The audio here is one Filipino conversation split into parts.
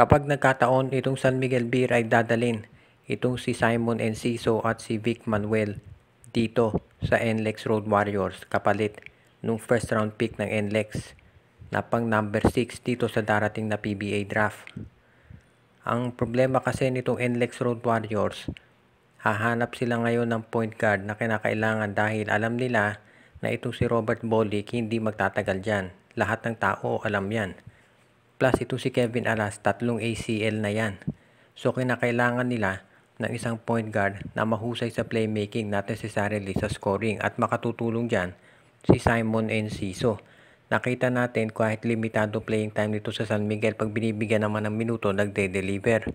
Kapag nagkataon itong San Miguel Beer ay dadalin itong si Simon Enciso at si Vic Manuel dito sa NLEX Road Warriors kapalit nung first round pick ng NLEX na pang number 6 dito sa darating na PBA draft. Ang problema kasi nitong NLEX Road Warriors, hahanap sila ngayon ng point guard na kinakailangan dahil alam nila na itong si Robert Bolick hindi magtatagal dyan. Lahat ng tao alam yan. Plus ito si Kevin Alas, 3 ACL na yan. So kinakailangan nila ng isang point guard na mahusay sa playmaking, not necessarily sa scoring, at makatutulong dyan si Simon Enciso. Nakita natin kahit limitado playing time nito sa San Miguel, pag binibigyan naman ng minuto, nagde-deliver.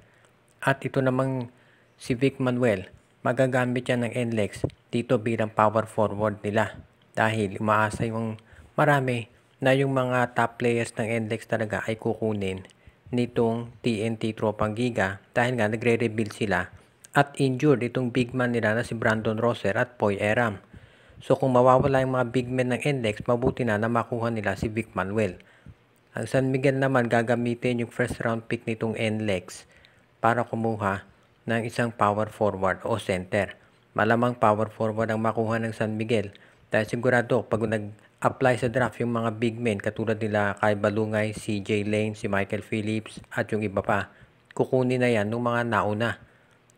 At ito namang si Vic Manuel, magagamit yan ng NLEX dito bilang power forward nila. Dahil umaasa yung marami na yung mga top players ng NLEX talaga ay kukunin nitong TNT Tropang Giga dahil nga nagre-rebuild sila at injured itong big man nila na si Brandon Rosser at Poy Eram. So kung mawawala yung mga big men ng NLEX, mabuti na makuha nila si Vic Manuel. Ang San Miguel naman gagamitin yung first round pick nitong NLEX para kumuha ng isang power forward o center. Malamang power forward ang makuha ng San Miguel dahil sigurado pag nag-apply sa draft yung mga big men katulad nila Kai Balungay, CJ Lane, si Michael Phillips at yung iba pa, kukunin na yan ng mga nauna.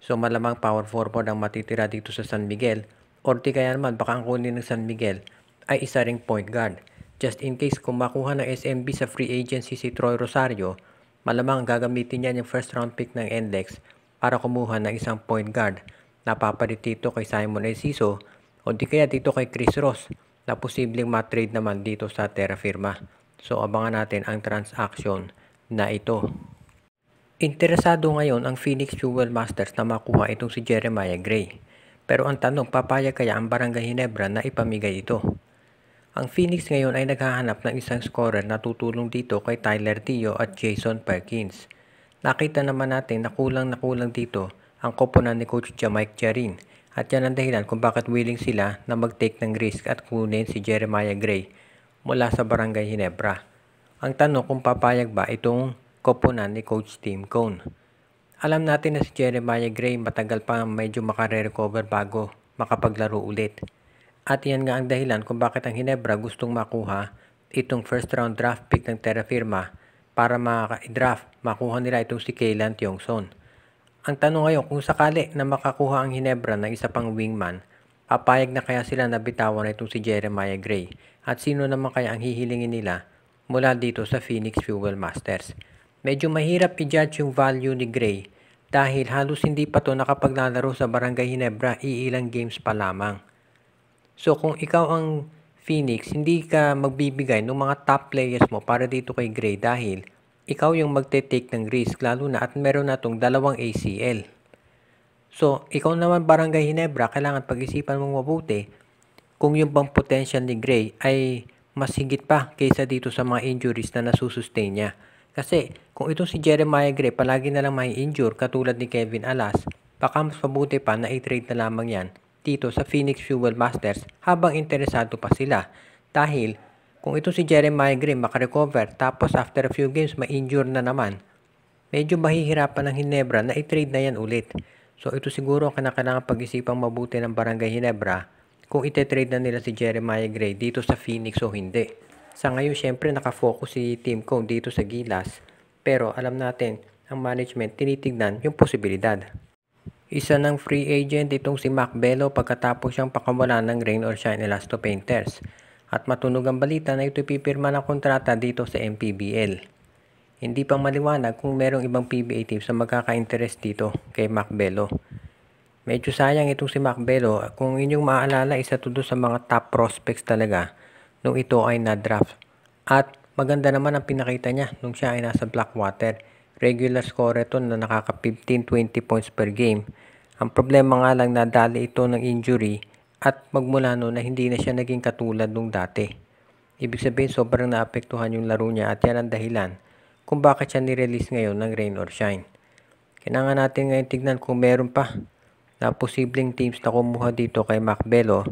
So malamang power forward ang matitira dito sa San Miguel, or di kaya naman baka ang kunin ng San Miguel ay isa ring point guard. Just in case kung makuha ng SMB sa free agency si Troy Rosario, malamang gagamitin niya yung first round pick ng NLEX para kumuha ng isang point guard na papalit dito kay Simon Enciso o di kaya dito kay Chris Ross na posibleng matrade naman dito sa Terra Firma. So abangan natin ang transaction na ito. Interesado ngayon ang Phoenix Fuel Masters na makuha itong si Jeremiah Gray. Pero ang tanong, papayag kaya ang Barangay Ginebra na ipamigay ito? Ang Phoenix ngayon ay naghahanap ng isang scorer na tutulong dito kay Tyler Tio at Jason Perkins. Nakita naman natin na kulang dito ang koponan ni Coach Jamike Jarin. At yan ang dahilan kung bakit willing sila na mag-take ng risk at kunin si Jeremiah Gray mula sa Barangay Ginebra. Ang tanong kung papayag ba itong koponan ni Coach Tim Cone. Alam natin na si Jeremiah Gray matagal pa medyo makare-recover bago makapaglaro ulit. At yan nga ang dahilan kung bakit ang Ginebra gustong makuha itong first round draft pick ng Terra Firma para maka-draft, makuha nila itong si Kaylan Tiongson. Ang tanong ngayon, kung sakali na makakuha ang Ginebra ng isa pang wingman, papayag na kaya sila na bitawan na itong si Jeremiah Gray? At sino naman kaya ang hihilingin nila mula dito sa Phoenix Fuel Masters? Medyo mahirap i-judge yung value ni Gray dahil halos hindi pa to nakapaglalaro sa Barangay Ginebra, iilang games pa lamang. So kung ikaw ang Phoenix, hindi ka magbibigay ng mga top players mo para dito kay Gray dahil ikaw yung magte-take ng risk lalo na at meron na itong 2 ACL. So ikaw naman Barangay Ginebra, kailangan pag-isipan mong mabuti kung yung bang potential ni Gray ay mas higit pa kaysa dito sa mga injuries na nasusustain niya. Kasi kung itong si Jeremiah Gray palagi na lang may injure katulad ni Kevin Alas, baka mas mabuti pa na i-trade na lamang yan dito sa Phoenix Fuel Masters habang interesado pa sila. Dahil kung itong si Jeremiah Gray makarecover tapos after a few games ma-injure na naman, medyo mahihirapan ng Ginebra na i-trade na yan ulit. So ito siguro ang kailangan pag-isipang mabuti ng Barangay Ginebra kung ite-trade na nila si Jeremiah Gray dito sa Phoenix o hindi. Sa ngayon, syempre nakafocus si Tim Cone dito sa Gilas, pero alam natin, ang management tinitignan yung posibilidad. Isa ng free agent itong si Mac Bello pagkatapos siyang pakawalan ng Rain or Shine Elasto Painters. At matunog ang balita na ito pipirma ng kontrata dito sa MPBL. Hindi pa maliwanag kung merong ibang PBA teams na magkaka-interest dito kay Mac Bello. Medyo sayang itong si Mac Bello. Kung inyong maaalala, isa to sa mga top prospects talaga nung ito ay na-draft. At maganda naman ang pinakita niya nung siya ay nasa Blackwater. Regular scorer ito na nakaka 15-20 points per game. Ang problema nga lang nadali ito ng injury at magmula noon na hindi na siya naging katulad nung dati. Ibig sabihin sobrang naapektuhan yung laro niya at yan ang dahilan kung bakit siya nirelease ngayon ng Rain or Shine. Kailangan natin ngayon tignan kung meron pa na posibleng teams na kumuha dito kay Mac Bello.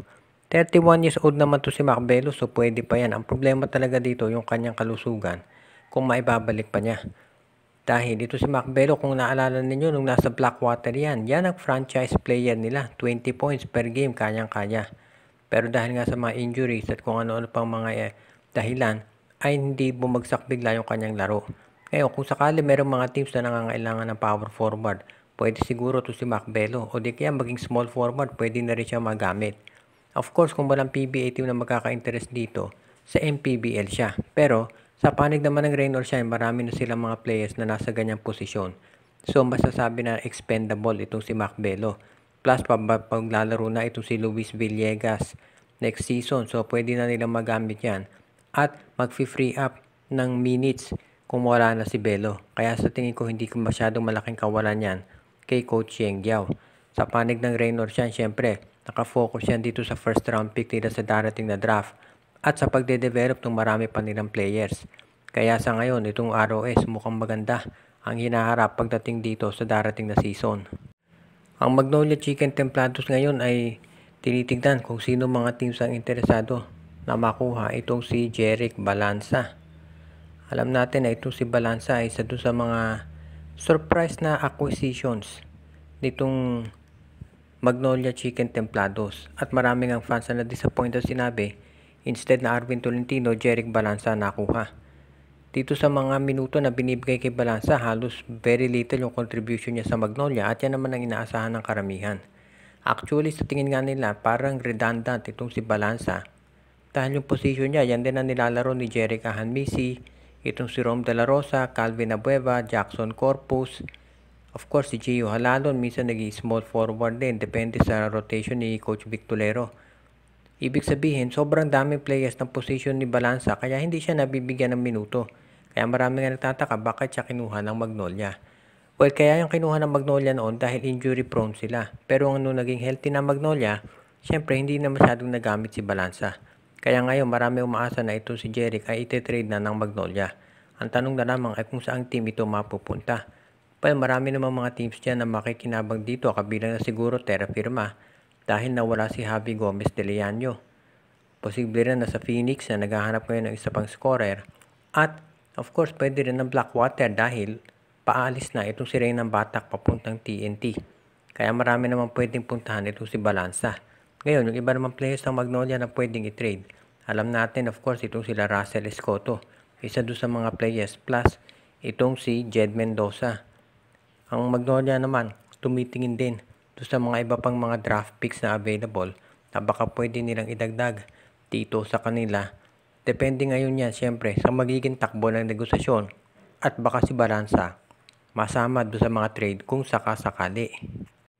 31 years old naman to si Mac Bello, so pwede pa yan. Ang problema talaga dito yung kanyang kalusugan kung maibabalik pa niya. Dahil ito si Mac Bello, kung naalala ninyo nung nasa Blackwater yan ang franchise player nila. 20 points per game, kayang-kaya. Pero dahil nga sa mga injuries at kung ano-ano pang mga dahilan, ay hindi bumagsak bigla yung kanyang laro. Ngayon, kung sakali merong mga teams na nangangailangan ng power forward, pwede siguro to si Mac Bello. O di kaya maging small forward, pwede na rin siya magamit. Of course, kung walang PBA team na magkaka-interest dito, sa MPBL siya. Pero, sa panig naman ng Rain or Shine, marami na silang mga players na nasa ganyang posisyon. So, masasabi na expendable itong si Mac Bello. Plus, paglalaro na itong si Luis Villegas next season. So, pwede na nilang magamit yan. At mag-free up ng minutes kung wala na si Bello. Kaya sa tingin ko, hindi ko masyadong malaking kawalan yan kay Coach Yeng Giao. Sa panig ng Rain or Shine, syempre, nakafocus yan dito sa first round pick nila sa darating na draft at sa pagde-develop ng marami pa nilang players. Kaya sa ngayon, itong ROS mukhang maganda ang hinaharap pagdating dito sa darating na season. Ang Magnolia Chicken Templados ngayon ay tinitignan kung sino mga teams ang interesado na makuha itong si Jeric Balanza. Alam natin na itong si Balanza ay isa doon sa mga surprise na acquisitions nitong Magnolia Chicken Templados. At maraming ang fans na na-disappoint na sinabi, instead na Arvin Tolentino, Jeric Balanza nakuha. Dito sa mga minuto na binibigay kay Balanza, halos very little yung contribution niya sa Magnolia at yan naman ang inaasahan ng karamihan. Actually, sa tingin nga nila, parang redundant itong si Balanza. Dahil yung position niya, yan din ang nilalaro ni Jeric Ahanmisi, itong si Rom De La Rosa, Calvin Abueva, Jackson Corpus, of course si Gio Halalon, minsan nag-small forward din, depende sa rotation ni Coach Vic Tulero. Ibig sabihin, sobrang daming players ng position ni Balanza kaya hindi siya nabibigyan ng minuto. Kaya marami nga nagtataka bakit siya kinuha ng Magnolia. Well, kaya yung kinuha ng Magnolia noon dahil injury prone sila. Pero nung naging healthy na Magnolia, syempre hindi na masyadong nagamit si Balanza. Kaya ngayon marami umaasa na ito si Jeric ay ite-trade na ng Magnolia. Ang tanong na lamang ay kung saang team ito mapupunta. Well, marami namang mga teams dyan na makikinabang dito kabilang na siguro Terra Firma dahil nawala si Javi Gomez de Leaño. Posible rin na sa Phoenix na naghahanap ngayon ng isa pang scorer. At of course, pwede rin ng Blackwater dahil paalis na itong si Reynang Batak papuntang TNT. Kaya marami naman pwedeng puntahan itong si Balanza. Ngayon, yung iba naman players ng Magnolia na pwedeng i-trade. Alam natin, of course, itong sila Russell Escoto. Isa doon sa mga players. Plus, itong si Jed Mendoza. Ang Magnolia naman, tumitingin din doon sa mga iba pang mga draft picks na available na baka pwede nilang idagdag dito sa kanila. Depende ngayon yan, syempre, sa magiging takbo ng negosasyon at baka si Balanza masama doon sa mga trade kung sakasakali.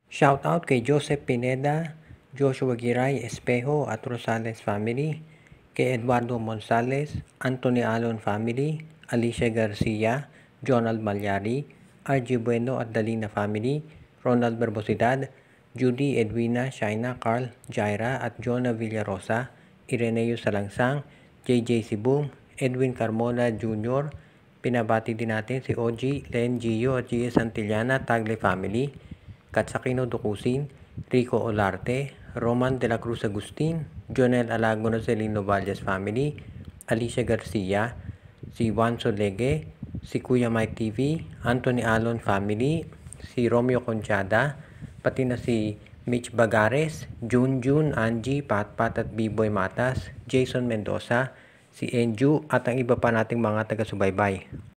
Shoutout kay Joseph Pineda, Joshua Giray Espejo at Rosales family, kay Eduardo Monsales, Anthony Alon family, Alicia Garcia, Jonald Malyari, RG Bueno at Dalina family, Ronald Barbosidad, Judy Edwina, Shaina, Carl, Jaira at Jonah Villarosa, Ireneo Salangsang, JJ Sibum, Edwin Carmona Jr., pinabati din natin si OG, Len Gio at Gia Santillana, Tagle family, Katsakino Dukusin, Rico Olarte, Roman de la Cruz Agustin, Jonel Alago Nocelino Valles family, Alicia Garcia, si Juan Solegue, si Kuya Mike TV, Anthony Alon family, si Romeo Conchada, pati na si Mitch Bagares, Junjun, Angie, Patpat at B-Boy Matas, Jason Mendoza, si Enju at ang iba pa nating mga taga-subaybay.